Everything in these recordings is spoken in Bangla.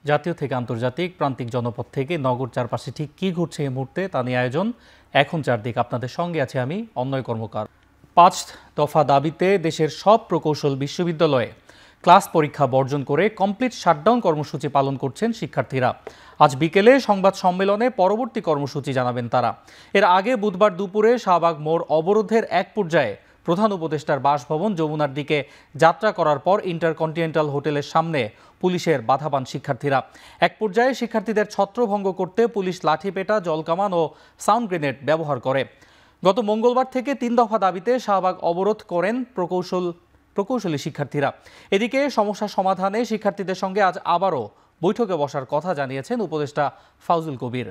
জাতীয় থেকে আন্তর্জাতিক প্রান্তিক জনপদ থেকে নগর চারপাশে ঠিক কী ঘটছে এই মুহূর্তে তা নিয়ে আয়োজন এখন চারদিক। আপনাদের সঙ্গে আছে আমি অন্নয় কর্মকার। 5 দফা দাবিতে দেশের সব প্রকৌশল বিশ্ববিদ্যালয়ে ক্লাস পরীক্ষা বর্জন করে কমপ্লিট শাটডাউন কর্মসূচি পালন করছেন শিক্ষার্থীরা। আজ বিকেলে সংবাদ সম্মেলনে পরবর্তী কর্মসূচি জানাবেন তারা। এর আগে বুধবার দুপুরে শাহবাগ মোড় অবরোধের এক পর্যায়ে প্রধান উপদেষ্টার বাসভবন যমুনার দিকে যাত্রা করার পর ইন্টারকন্টিনেন্টাল হোটেলের সামনে পুলিশের বাধা পান শিক্ষার্থীরা। এক পর্যায়ে শিক্ষার্থীদের ছত্রভঙ্গ করতে পুলিশ লাঠিপেটা, জলকামান ও সাউন্ড গ্রেনেড ব্যবহার করে। গত মঙ্গলবার থেকে 3 দফা দাবিতে শাহবাগ অবরোধ করেন প্রকৌশলী শিক্ষার্থীরা। এদিকে সমস্যা সমাধানে শিক্ষার্থীদের সঙ্গে আজ আবারও বৈঠকে বসার কথা জানিয়েছেন উপদেষ্টা ফাউজুল কবির।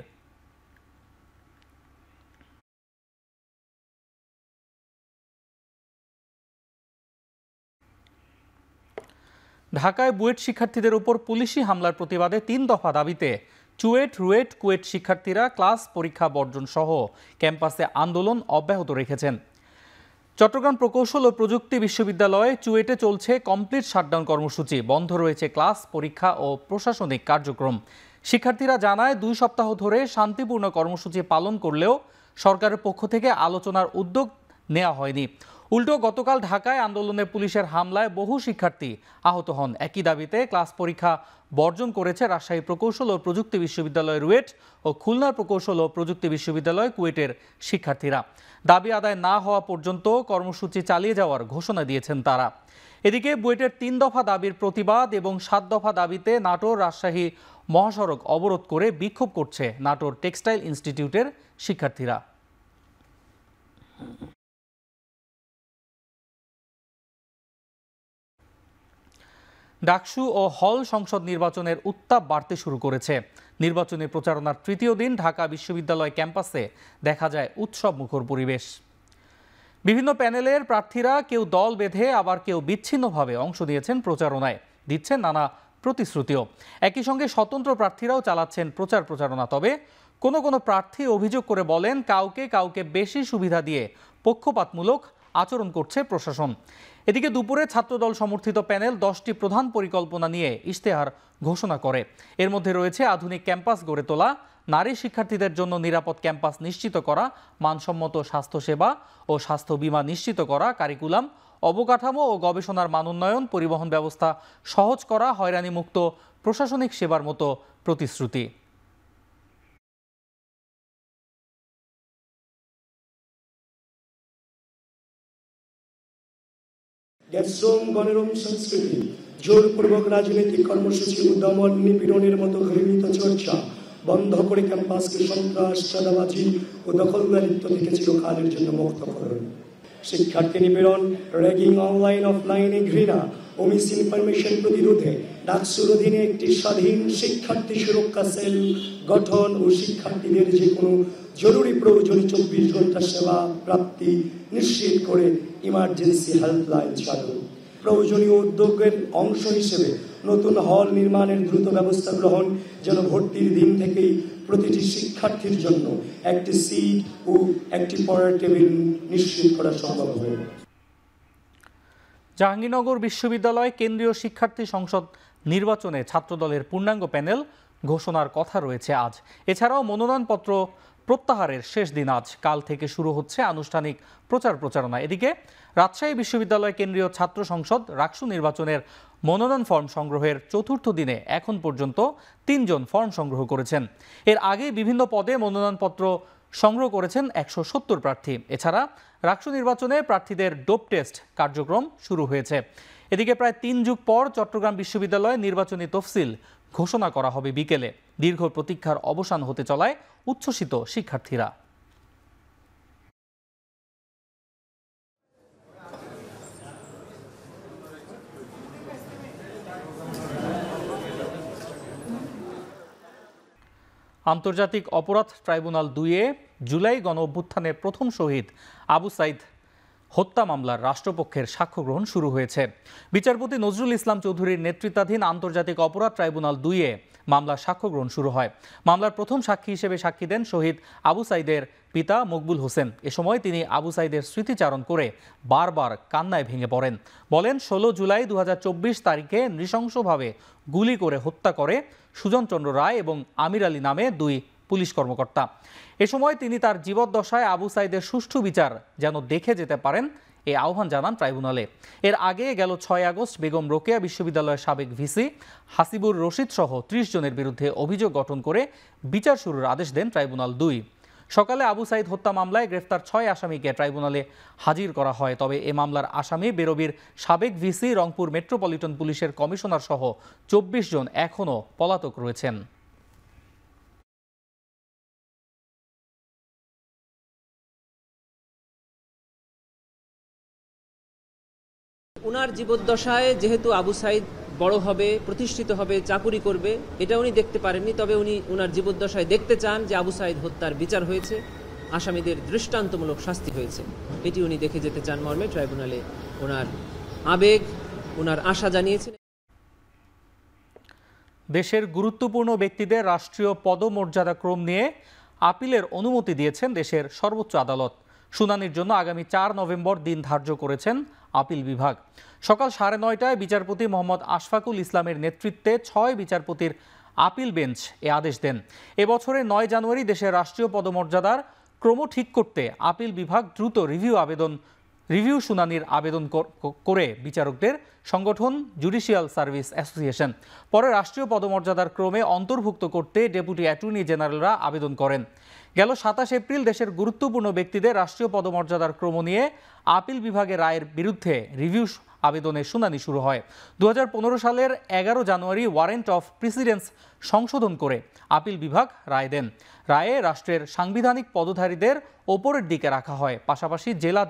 ঢাকায় বুয়েট শিক্ষার্থীদের উপর পুলিশি হামলার প্রতিবাদে 3 দফা দাবিতে চুয়েট, রুয়েট, কুয়েট শিক্ষার্থীরা ক্লাস পরীক্ষা বর্জন সহ ক্যাম্পাসে আন্দোলন অব্যাহত রেখেছেন। চট্টগ্রাম প্রকৌশল ও প্রযুক্তি বিশ্ববিদ্যালয়ে চুয়েটে চলছে কমপ্লিট শাটডাউন কর্মসূচি। বন্ধ রয়েছে ক্লাস, পরীক্ষা ও প্রশাসনিক কার্যক্রম। শিক্ষার্থীরা জানায় 2 সপ্তাহ ধরে শান্তিপূর্ণ কর্মসূচি পালন করলেও সরকারের পক্ষ থেকে আলোচনার উদ্যোগ নেওয়া হয়নি। উল্টো গতকাল ঢাকায় আন্দোলনে পুলিশের হামলায় বহু শিক্ষার্থী আহত হন। একই দাবিতে ক্লাস পরীক্ষা বর্জন করেছে রাজশাহী প্রকৌশল ও প্রযুক্তি বিশ্ববিদ্যালয় রুয়েট ও খুলনা প্রকৌশল ও প্রযুক্তি বিশ্ববিদ্যালয় কুয়েটের শিক্ষার্থীরা। দাবি আদায় না হওয়া পর্যন্ত কর্মসূচি চালিয়ে যাওয়ার ঘোষণা দিয়েছেন তারা। এদিকে বুয়েটের 3 দফা দাবির প্রতিবাদ এবং 7 দফা দাবিতে নাটোর রাজশাহী মহাসড়ক অবরোধ করে বিক্ষোভ করছে নাটোর টেক্সটাইল ইনস্টিটিউটের শিক্ষার্থীরা। ডাকসু ও হল সংসদ নির্বাচনের উত্তাপ বাড়তে শুরু করেছে। নির্বাচনী প্রচারণার তৃতীয় দিন ঢাকা বিশ্ববিদ্যালয় ক্যাম্পাসে দেখা যায় উৎসব মুখর পরিবেশ। বিভিন্ন প্যানেলের প্রার্থীরা কেউ দল বেঁধে আবার কেউ বিচ্ছিন্নভাবে অংশ নিয়েছেন প্রচারণায়, দিচ্ছেন নানা প্রতিশ্রুতিও। একই সঙ্গে স্বতন্ত্র প্রার্থীরাও চালাচ্ছেন প্রচারণা। তবে কোনো প্রার্থী অভিযোগ করে বলেন কাউকে বেশি সুবিধা দিয়ে পক্ষপাতমূলক আচরণ করছে প্রশাসন। এদিকে দুপুরে ছাত্রদল সমর্থিত প্যানেল 10টি প্রধান পরিকল্পনা নিয়ে ইশতেহার ঘোষণা করে। এর মধ্যে রয়েছে আধুনিক ক্যাম্পাস গড়ে তোলা, নারী শিক্ষার্থীদের জন্য নিরাপদ ক্যাম্পাস নিশ্চিত করা, মানসম্মত স্বাস্থ্যসেবা ও স্বাস্থ্য বীমা নিশ্চিত করা, কারিকুলাম, অবকাঠামো ও গবেষণার মানোন্নয়ন, পরিবহন ব্যবস্থা সহজ করা, হয়রানিমুক্ত প্রশাসনিক সেবার মতো প্রতিশ্রুতি। গণরম সংস্কৃতি, জোরপূর্বক রাজনৈতিক কর্মসূচি, দমন নিপীড়নের মতো ঘৃণিত চর্চা বন্ধ করে ক্যাম্পাসকে সন্ত্রাস, চাঁদাবাজি ও দখলদারিত্ব থেকে চিরকালের জন্য মুক্ত করুন। শিক্ষার্থী নিপীড়ন, র্যাগিং, অনলাইন অফলাইনে ঘৃণা ও মিস ইনফরমেশন প্রতিরোধে ডাকসুর অধীনে একটি স্বাধীন শিক্ষার্থী সুরক্ষা সেল গঠন ও শিক্ষার্থীদের যে কোনো জরুরি প্রয়োজনে 24 ঘন্টা সেবা প্রাপ্তি নিশ্চিত করে ইমার্জেন্সি হেল্পলাইন চালু। প্রয়োজনীয় উদ্যোগের অংশ হিসেবে নতুন হল নির্মাণের দ্রুত ব্যবস্থা গ্রহণ, যেন ভর্তির দিন থেকেই প্রতিটি শিক্ষার্থীর জন্য একটি সিট ও একটি পড়ার টেবিল নিশ্চিত করা সম্ভব হয়। জাহাঙ্গীরনগর বিশ্ববিদ্যালয় কেন্দ্রীয় শিক্ষার্থী সংসদ নির্বাচনে ছাত্রদলের পূর্ণাঙ্গ প্যানেল ঘোষণার কথা রয়েছে আজ। এছাড়াও মনোনয়নপত্র প্রত্যাহারের শেষ দিন আজ। কাল থেকে শুরু হচ্ছে আনুষ্ঠানিক প্রচারণা। এদিকে রাজশাহী বিশ্ববিদ্যালয় কেন্দ্রীয় ছাত্র সংসদ রাকসু নির্বাচনের মনোনয়ন ফর্ম সংগ্রহের 4র্থ দিনে এখন পর্যন্ত 3 জন ফর্ম সংগ্রহ করেছেন। এর আগে বিভিন্ন পদে মনোনয়নপত্র সংগ্রহ করেছেন 170 প্রার্থী। এছাড়া রাকসু নির্বাচনে প্রার্থীদের ডোপ টেস্ট কার্যক্রম শুরু হয়েছে। এদিকে প্রায় 3 যুগ পর চট্টগ্রাম বিশ্ববিদ্যালয়ে নির্বাচনী তফসিল ঘোষণা করা হবে বিকেলে। দীর্ঘ প্রতীক্ষার অবসান হতে চলায় উচ্ছ্বসিত শিক্ষার্থীরা। আন্তর্জাতিক অপরাধ ট্রাইব্যুনাল 2-এ জুলাই গণ অভ্যুত্থানে প্রথম শহীদ আবু সাইদ হত্যা মামলার রাষ্ট্রপক্ষের সাক্ষ্য গ্রহণ শুরু হয়েছে। বিচারপতি নজরুল ইসলাম চৌধুরীর নেতৃত্বাধীন আন্তর্জাতিক অপরাধ ট্রাইব্যুনাল 2-এ মামলার সাক্ষ্য গ্রহণ শুরু হয়। মামলার প্রথম সাক্ষী হিসেবে সাক্ষী দেন শহীদ আবু সাইদের পিতা মকবুল হোসেন। এ সময় তিনি আবু সাইদের স্মৃতিচারণ করে বারবার কান্নায় ভেঙে পড়েন। বলেন, 16 জুলাই 2024 তারিখে নৃশংসভাবে গুলি করে হত্যা করে সুজন চন্দ্র রায় এবং আমির আলী নামে 2 পুলিশ কর্মকর্তা। এ সময় তিনি তার জীবদ্দশায় আবু সাইদের সুষ্ঠু বিচার যেন দেখে যেতে পারেন এই আহ্বান জানান ট্রাইব্যুনালে। এর আগে গেল 6 আগস্ট বেগম রোকেয়া বিশ্ববিদ্যালয়ের সাবেক ভিসি হাসিবুর রশিদ সহ 30 জনের বিরুদ্ধে অভিযোগ গঠন করে বিচার শুরুর আদেশ দেন ট্রাইব্যুনাল 2। সকালে আবু সাইদ হত্যা মামলায় গ্রেফতার 6 আসামিকে ট্রাইব্যুনালে হাজির করা হয়। তবে এ মামলার আসামি বেরবির সাবেক ভিসি, রংপুর মেট্রোপলিটন পুলিশের কমিশনার সহ 24 জন এখনও পলাতক রয়েছেন। উনার জীবদ্দশায় যেহেতু আবু সাইদ বড় হবে, প্রতিষ্ঠিত হবে, চাকুরি করবে, এটা উনি দেখতে পারেননি। তবে উনি উনার জীবদ্দশায় দেখতে চান যে আবু সাইদ হত্যার বিচার হয়েছে, আসামিদের দৃষ্টান্তমূলক শাস্তি হয়েছে। এটি উনি দেখে যেতে চান মর্মে ট্রাইব্যুনালে ওনার আবেগ, ওনার আশা জানিয়েছেন। দেশের গুরুত্বপূর্ণ ব্যক্তিদের রাষ্ট্রীয় পদমর্যাদাক্রম নিয়ে আপিলের অনুমতি দিয়েছেন দেশের সর্বোচ্চ আদালত। শুনানির জন্য আগামী 4 নভেম্বর দিন ধার্য করেছেন আপিল বিভাগ। সকাল 9:30টায় বিচারপতি মোহাম্মদ আশফাকুল ইসলামের নেতৃত্বে 6 বিচারপতির আপিল বেঞ্চ এ আদেশ দেন। এবছরের 9 জানুয়ারি দেশের রাষ্ট্রীয় পদমর্যাদার ক্রম ঠিক করতে আপিল বিভাগ দ্রুত রিভিউ শুনানির আবেদন করে বিচারকদের সংগঠন জুডিশিয়াল সার্ভিস অ্যাসোসিয়েশন। পরে রাষ্ট্রীয় পদমর্যাদার ক্রমে অন্তর্ভুক্ত করতে ডেপুটি অ্যাটর্নি জেনারেলরা আবেদন করেন। গেল 27 এপ্রিল দেশের গুরুত্বপূর্ণ ব্যক্তিদের রাষ্ট্রীয় পদমর্যাদার ক্রম নিয়ে আপিল বিভাগের রায়ের বিরুদ্ধে রিভিউ আবেদনের শুনানি শুরু হয়। 2015 সালের 11 জানুয়ারি ওয়ারেন্ট অফ প্রিসিডেন্স সংশোধন করে আপিল বিভাগ রায় দেন। রায়ে রাষ্ট্রের সাংবিধানিক পদধারীদের ওপরের দিকে রাখা হয়। পাশাপাশি জেলা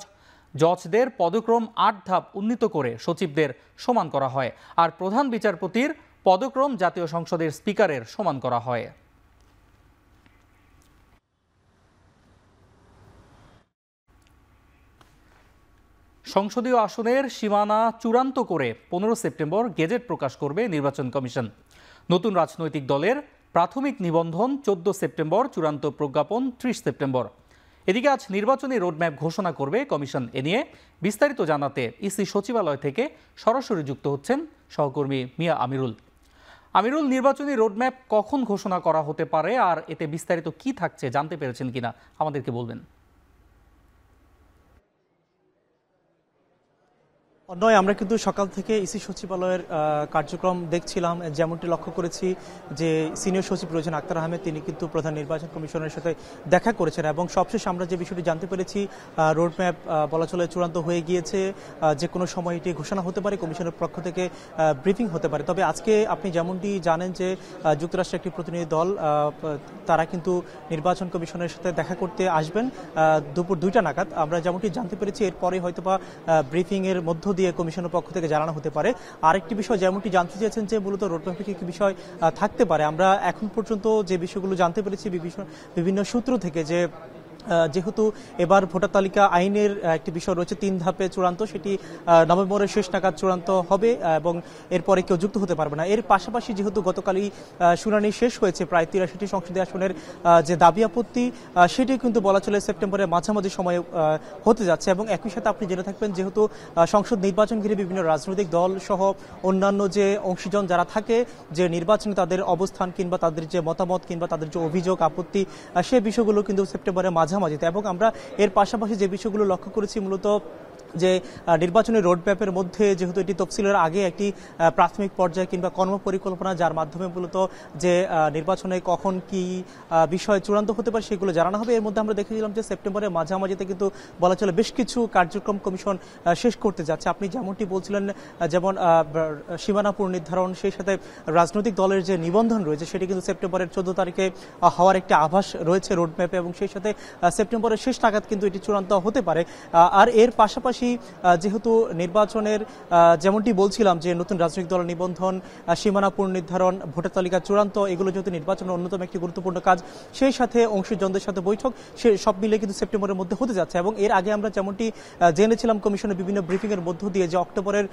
জজদের পদক্রম 8 ধাপ উন্নীত করে সচিবদের সমান করা হয়। আর প্রধান বিচারপতির পদক্রম জাতীয় সংসদের স্পিকারের সমান করা হয়। সংসদীয় আসনের সীমানা চূড়ান্ত করে 15 সেপ্টেম্বর গেজেট প্রকাশ করবে নির্বাচন কমিশন। নতুন রাজনৈতিক দলের প্রাথমিক নিবন্ধন 14 সেপ্টেম্বর, চূড়ান্ত প্রজ্ঞাপন 30 সেপ্টেম্বর। এদিকে আজ নির্বাচনী রোডম্যাপ ঘোষণা করবে কমিশন। এ নিয়ে বিস্তারিত জানাতে ইসি সচিবালয় থেকে সরাসরি যুক্ত হচ্ছেন সহকর্মী মিয়া আমিরুল। আমিরুল, নির্বাচনী রোডম্যাপ কখন ঘোষণা করা হতে পারে আর এতে বিস্তারিত কি থাকছে জানতে পেরেছেন কিনা আমাদেরকে বলবেন। নয়, আমরা কিন্তু সকাল থেকে ইসি সচিবালয়ের কার্যক্রম দেখছিলাম। যেমনটি লক্ষ্য করেছি যে সিনিয়র সচিব রয়েছেন আক্তার আহমেদ, তিনি কিন্তু প্রধান নির্বাচন কমিশনের সাথে দেখা করেছেন এবং সবশেষে আমরা যে বিষয়টি জানতে পেরেছি রোডম্যাপ বলা চলে চূড়ান্ত হয়ে গিয়েছে। যে কোনো সময় এটি ঘোষণা হতে পারে, কমিশনের পক্ষ থেকে ব্রিফিং হতে পারে। তবে আজকে আপনি যেমনটি জানেন যে যুক্তরাষ্ট্রের একটি প্রতিনিধি দল তারা কিন্তু নির্বাচন কমিশনের সাথে দেখা করতে আসবেন দুপুর 2টা নাগাদ। আমরা যেমনটি জানতে পেরেছি এরপরে হয়তোবা ব্রিফিংয়ের মধ্য দিয়ে কমিশনের পক্ষ থেকে জানানো হতে পারে। আরেকটি বিষয় যেমনটি জানতে চেয়েছেন যে মূলত রোডম্যাপে কি বিষয় থাকতে পারে, আমরা এখন পর্যন্ত যে বিষয়গুলো জানতে পেরেছি বিভিন্ন সূত্র থেকে যে যেহেতু এবার ভোটার তালিকা আইনের একটি বিষয় রয়েছে 3 ধাপে চূড়ান্ত, সেটি নভেম্বরের শেষ নাগাদ চূড়ান্ত হবে এবং এরপরে কেউ যুক্ত হতে পারবে না। এর পাশাপাশি যেহেতু গতকালই শুনানি শেষ হয়েছে প্রায় 83টি সংসদীয় আসনের যে দাবি আপত্তি, সেটি কিন্তু বলা চলে সেপ্টেম্বরের মাঝামাঝি সময়ে হতে যাচ্ছে। এবং একই সাথে আপনি জেনে থাকবেন যেহেতু সংসদ নির্বাচন ঘিরে বিভিন্ন রাজনৈতিক দল সহ অন্যান্য যে অংশীজন যারা থাকে, যে নির্বাচনে তাদের অবস্থান কিংবা তাদের যে মতামত কিংবা তাদের যে অভিযোগ আপত্তি, সেই বিষয়গুলো কিন্তু সেপ্টেম্বরের মাঝামাঝিতে। এবং আমরা এর পাশাপাশি যে বিষয়গুলো লক্ষ্য করেছি মূলত যে নির্বাচনের রোডম্যাপের মধ্যে যেহেতু এটি তফসিলের আগে একটি প্রাথমিক পর্যায়ে কিংবা কর্মপরিকল্পনা যার মাধ্যমে মূলত যে নির্বাচনে কখন কি বিষয় চূড়ান্ত হতে পারে সেগুলো জানানো হবে। এর মধ্যে আমরা দেখেছিলাম যে সেপ্টেম্বরের মাঝামাঝিতে কিন্তু বলা চলে বেশ কিছু কার্যক্রম কমিশন শেষ করতে যাচ্ছে। আপনি যেমনটি বলছিলেন, যেমন সীমানা পুনর্নির্ধারণ, সেই সাথে রাজনৈতিক দলের যে নিবন্ধন রয়েছে সেটি কিন্তু সেপ্টেম্বরের 14 তারিখে হওয়ার একটি আভাস রয়েছে রোডম্যাপে এবং সেই সাথে সেপ্টেম্বরের শেষ নাগাদ কিন্তু এটি চূড়ান্ত হতে পারে। আর এর পাশাপাশি পাশাপাশি যেহেতু নির্বাচনের যেমনটি বলছিলাম যে নতুন রাজনৈতিক দল নিবন্ধন, সীমানা পুনর্নির্ধারণ, ভোটার তালিকা চূড়ান্ত, এগুলো যেহেতু নির্বাচনের অন্যতম একটি গুরুত্বপূর্ণ কাজ, সেই সাথে অংশীজনদের সাথে বৈঠক, সে সব মিলে কিন্তু সেপ্টেম্বরের মধ্যে হতে যাচ্ছে। এবং এর আগে আমরা যেমনটি জেনেছিলাম কমিশনের বিভিন্ন ব্রিফিংয়ের মধ্য দিয়ে যে অক্টোবরের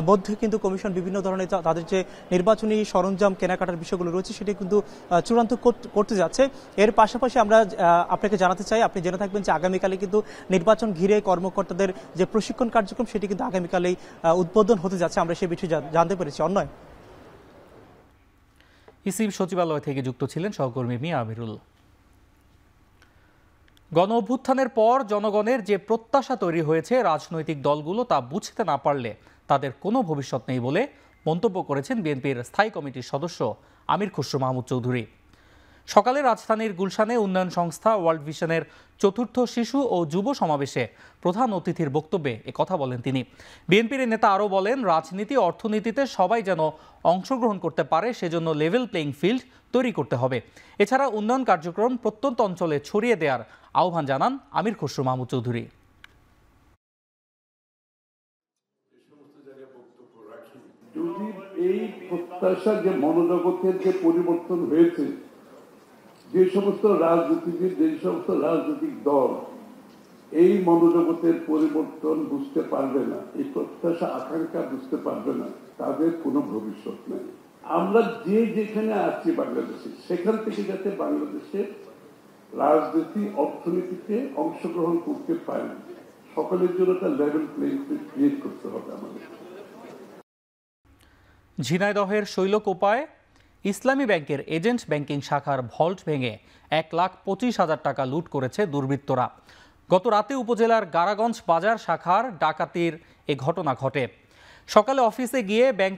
মধ্যে কিন্তু কমিশন বিভিন্ন ধরনের তাদের যে নির্বাচনী সরঞ্জাম কেনাকাটার বিষয়গুলো রয়েছে সেটি কিন্তু চূড়ান্ত করতে যাচ্ছে। এর পাশাপাশি আমরা আপনাকে জানাতে চাই, আপনি জেনে থাকবেন যে আগামীকালে কিন্তু নির্বাচন ঘিরে কর্মকর্তাদের যে প্রশিক্ষণ কার্যক্রম সেটি কিন্তু আগামীকালেই উদ্বোধন হতে যাচ্ছে। আমরা সেই বিষয়ে জানতে পেরেছি। অন্যয় ইসি সচিবালয় থেকে যুক্ত ছিলেন সহকর্মী মিয়া আমিরুল। গণ অভ্যুত্থানের পর জনগণের যে প্রত্যাশা তৈরি হয়েছে রাজনৈতিক দলগুলো তা বুঝতে না পারলে তাদের কোনো ভবিষ্যৎ নেই বলে মন্তব্য করেছেন বিএনপির স্থায়ী কমিটির সদস্য আমির খসরু মাহমুদ চৌধুরী। সকালে রাজধানীর গুলশানে উন্নয়ন সংস্থা ওয়ার্ল্ড ভিশনের চতুর্থ শিশু ও যুব সমাবেশে প্রধান অতিথির বক্তব্যে একথা বলেন তিনি। বিএনপির নেতা আরও বলেন, রাজনীতি অর্থনীতিতে সবাই যেন অংশগ্রহণ করতে পারে সেজন্য লেভেল প্লেইং ফিল্ড তৈরি করতে হবে। এছাড়া উন্নয়ন কার্যক্রম প্রত্যন্ত অঞ্চলে ছড়িয়ে দেওয়ার আহ্বান জানান আমির খসরু মাহমুদ চৌধুরী। যদি এই প্রত্যাশা যে মনোজগতের যে পরিবর্তন হয়েছে, যে সমস্ত রাজনীতিবিদ, যে সমস্ত রাজনৈতিক দল এই মনোজগতের পরিবর্তন বুঝতে পারবে না, এই প্রত্যাশা আকাঙ্ক্ষা বুঝতে পারবে না, তাদের কোনো ভবিষ্যৎ নেই। আমরা যে যেখানে আছি বাংলাদেশে, সেখান থেকে যাতে বাংলাদেশের রাজনীতি অর্থনীতিতে অংশগ্রহণ করতে পারে, সকলের জন্য একটা লেভেল প্লেইং ফিল্ড ক্রিয়েট করতে হবে আমাদের। ঝিনাইদহের শৈলকুপায় ইসলামী ব্যাংকের এজেন্ট ব্যাংকিং শাখার ভল্ট ভেঙে 1,25,000 টাকা লুট করেছে দুর্বৃত্তরা। গত রাতে উপজেলার গারাগঞ্জ বাজার শাখার ডাকাতির এ ঘটনা ঘটে। সকালে অফিসে গিয়ে ব্যাংক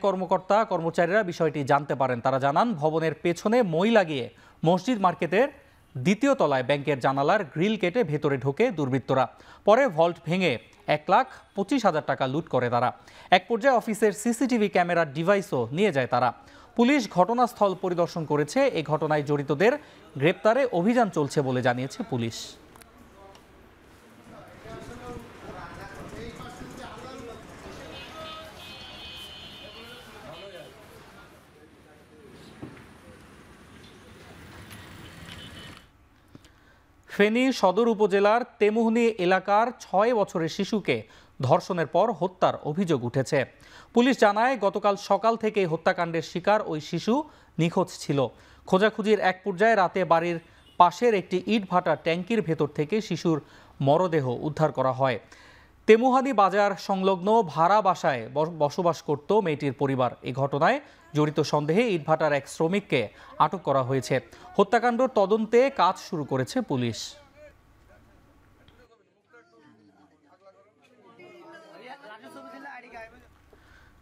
কর্মচারীরা বিষয়টি জানতে পারেন। তারা জানান, ভবনের পেছনে মই লাগিয়ে মসজিদ মার্কেটের দ্বিতীয় তলায় ব্যাংকের জানালার গ্রিল কেটে ভেতরে ঢোকে দুর্বৃত্তরা। পরে ভল্ট ভেঙে 1,25,000 টাকা লুট করে তারা। এক পর্যায়ে অফিসের সিসিটিভি ক্যামেরার ডিভাইসও নিয়ে যায় তারা। পুলিশ ঘটনাস্থল পরিদর্শন করেছে। এই ঘটনায় জড়িতদের গ্রেপ্তারে অভিযান চলছে বলে জানিয়েছে পুলিশ। ফেনী সদর উপজেলার তেমুহনী এলাকার 6 বছরের শিশুকে ধর্ষণের পর হত্যার অভিযোগ উঠেছে। পুলিশ জানায়, গতকাল সকাল থেকে হত্যাকাণ্ডের শিকার ওই শিশু নিখোঁজ ছিল। খোঁজাখুঁজির এক পর্যায়ে রাতে বাড়ির পাশের একটি ইটভাটা ট্যাঙ্কির ভেতর থেকে শিশুর মরদেহ উদ্ধার করা হয়। তেমুহানি বাজার সংলগ্ন ভাড়া বাসায় বসবাস করত মেয়েটির পরিবার। এই ঘটনায় জড়িত সন্দেহে ইটভাটার এক শ্রমিককে আটক করা হয়েছে। হত্যাকাণ্ড তদন্তে কাজ শুরু করেছে পুলিশ।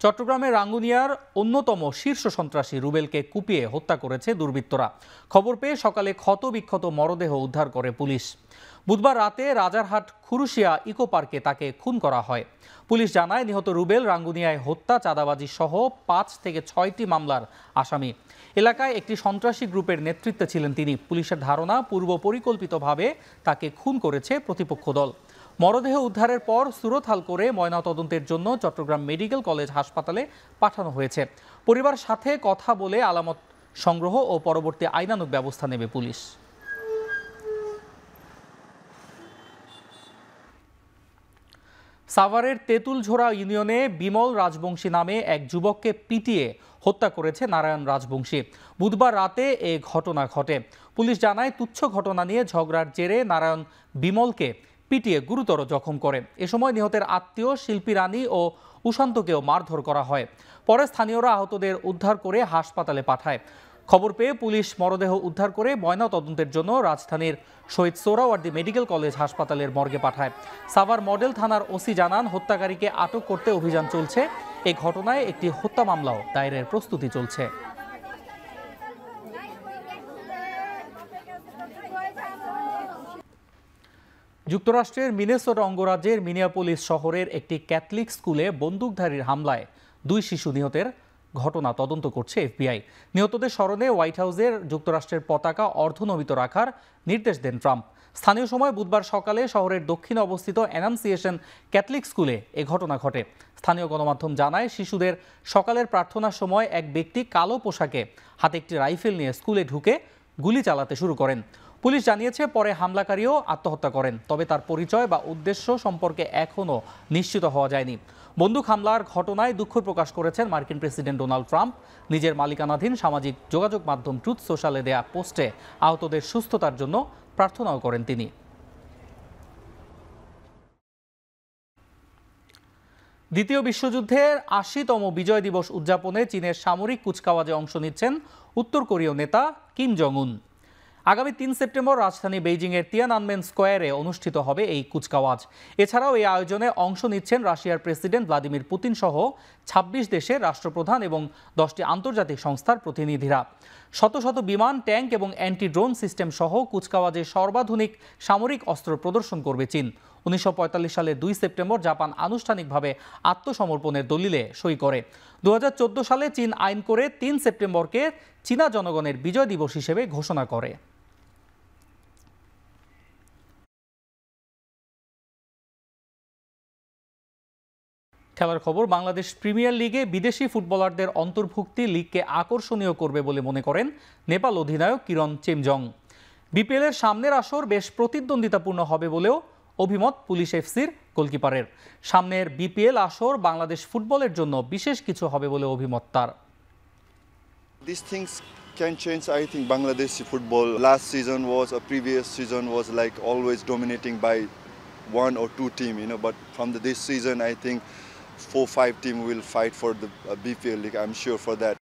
চট্টগ্রামের রাঙ্গুনিয়ার অন্যতম শীর্ষ সন্ত্রাসী রুবেলকে কুপিয়ে হত্যা করেছে দুর্বৃত্তরা। খবর পেয়ে সকালে ক্ষতবিক্ষত মরদেহ উদ্ধার করে পুলিশ। বুধবার রাতে রাজারহাট খুরুশিয়া ইকো পার্কে তাকে খুন করা হয়। পুলিশ জানায়, নিহত রুবেল রাঙ্গুনিয়ায় হত্যা, চাঁদাবাজি সহ 5 থেকে 6টি মামলার আসামি। এলাকায় একটি সন্ত্রাসী গ্রুপের নেতৃত্বে ছিলেন তিনি। পুলিশের ধারণা, পূর্ব পরিকল্পিতভাবে তাকে খুন করেছে প্রতিপক্ষ দল। মরদেহ উদ্ধারের পর সুরতহাল করে ময়নাতদন্তের জন্য চট্টগ্রাম মেডিকেল কলেজ হাসপাতালে পাঠানো হয়েছে। পরিবারের সাথে কথা বলে আলামত সংগ্রহ ও পরবর্তী আইনানুগ ব্যবস্থা নেবে পুলিশ। সাভারের তেঁতুলঝোড়া ইউনিয়নে বিমল রাজবংশী নামে এক যুবককে পিটিয়ে হত্যা করেছে নারায়ণ রাজবংশী। বুধবার রাতে এ ঘটনা ঘটে। পুলিশ জানায়, তুচ্ছ ঘটনা নিয়ে ঝগড়ার জেরে নারায়ণ বিমলকে পিটিয়ে গুরুতর জখম করে। এ সময় নিহতের আত্মীয় শিল্পী রানী ও উশান্তকেও মারধর করা হয়। পরে স্থানীয়রা আহতদের উদ্ধার করে হাসপাতালে পাঠায়। খবর পেয়ে পুলিশ মরদেহ উদ্ধার করে ময়নাতদন্তের জন্য রাজধানীর শহীদ সোহরাওয়ার্দী মেডিকেল কলেজ হাসপাতালের মর্গে পাঠায়। সাভার মডেল থানার ওসি জানান, হত্যাকারীকে আটক করতে অভিযান চলছে। এই ঘটনায় একটি হত্যা মামলাও দায়েরের প্রস্তুতি চলছে। যুক্তরাষ্ট্রের মিনেসোটা অঙ্গরাজ্যের মিনিয়াপোলিস শহরের একটি ক্যাথলিক স্কুলে বন্দুকধারীর হামলায় 2 শিশু নিহতের ঘটনা তদন্ত করছে এফবিআই। নিহতদের স্মরণে হোয়াইট হাউসের যুক্তরাষ্ট্রের পতাকা অর্ধনমিত রাখার নির্দেশ দেন ট্রাম্প। স্থানীয় সময় বুধবার সকালে শহরের দক্ষিণে অবস্থিত অ্যানাউন্সিয়েশন ক্যাথলিক স্কুলে এ ঘটনা ঘটে। স্থানীয় গণমাধ্যম জানায়, শিশুদের সকালের প্রার্থনার সময় এক ব্যক্তি কালো পোশাকে হাতে একটি রাইফেল নিয়ে স্কুলে ঢুকে গুলি চালাতে শুরু করেন। পুলিশ জানিয়েছে, পরে হামলাকারীও আত্মহত্যা করেন, তবে তার পরিচয় বা উদ্দেশ্য সম্পর্কে এখনও নিশ্চিত হওয়া যায়নি। বন্দুক হামলার ঘটনায় দুঃখ প্রকাশ করেছেন মার্কিন প্রেসিডেন্ট ডোনাল্ড ট্রাম্প। নিজের মালিকানাধীন সামাজিক যোগাযোগ মাধ্যম ট্রুথ সোশ্যালে দেয়া পোস্টে আহতদের সুস্থতার জন্য প্রার্থনাও করেন তিনি। দ্বিতীয় বিশ্বযুদ্ধের ৮০তম বিজয় দিবস উদযাপনে চীনের সামরিক কুচকাওয়াজে অংশ নিচ্ছেন উত্তর কোরীয় নেতা কিম জং উন। আগামী ৩ সেপ্টেম্বর রাজধানী বেইজিংয়ের তিয়ানআনমেন স্কোয়ারে অনুষ্ঠিত হবে এই কুচকাওয়াজ। এছাড়াও এই আয়োজনে অংশ নিচ্ছেন রাশিয়ার প্রেসিডেন্ট ভ্লাদিমির পুতিন সহ ২৬ দেশের রাষ্ট্রপ্রধান এবং ১০টি আন্তর্জাতিক সংস্থার প্রতিনিধিরা। শত শত বিমান, ট্যাঙ্ক এবং অ্যান্টি ড্রোন সিস্টেম সহ কুচকাওয়াজে সর্বাধুনিক সামরিক অস্ত্র প্রদর্শন করবে চীন। ১৯৪৫ সালের ২ সেপ্টেম্বর জাপান আনুষ্ঠানিকভাবে আত্মসমর্পণের দলিলে সই করে। ২০১৪ সালে চীন আইন করে ৩ সেপ্টেম্বরকে চীনা জনগণের বিজয় দিবস হিসেবে ঘোষণা করে। খেলার খবর, বাংলাদেশ প্রিমিয়ার লিগে বিদেশি ফুটবলারদের অন্তর্ভুক্তি লিগকে আকর্ষণীয় করবে বলে মনে করেন নেপাল অধিনায়ক কিরণ চেমজং। বিপিএলের সামনের আসর বেশ প্রতিদ্বন্দ্বিতাপূর্ণ হবে বলেও অভিমত পুলিশ এফসির গোলকিপারের। সামনের বিপিএল আসর বাংলাদেশ ফুটবলের জন্য বিশেষ কিছু হবে বলে অভিমত তার। These things can change. I think Bangladeshi football last season was, or previous season was, like always dominating by 1 or 2 team, but from this season I think 4-5 team will fight for the BPL league. I'm sure for that.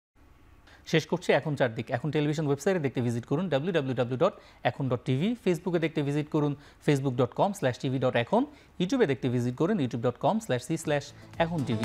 শেষ করছি এখন চারদিক। এখন টেলিভিশন ওয়েবসাইটে দেখতে ভিজিট করুন www.ekhon.tv, ফেসবুকে দেখতে ভিজিট করুন facebook.com/tv.ekhon, ইউটিউবে দেখতে ভিজিট করুন youtube.com/c/ekhon tv।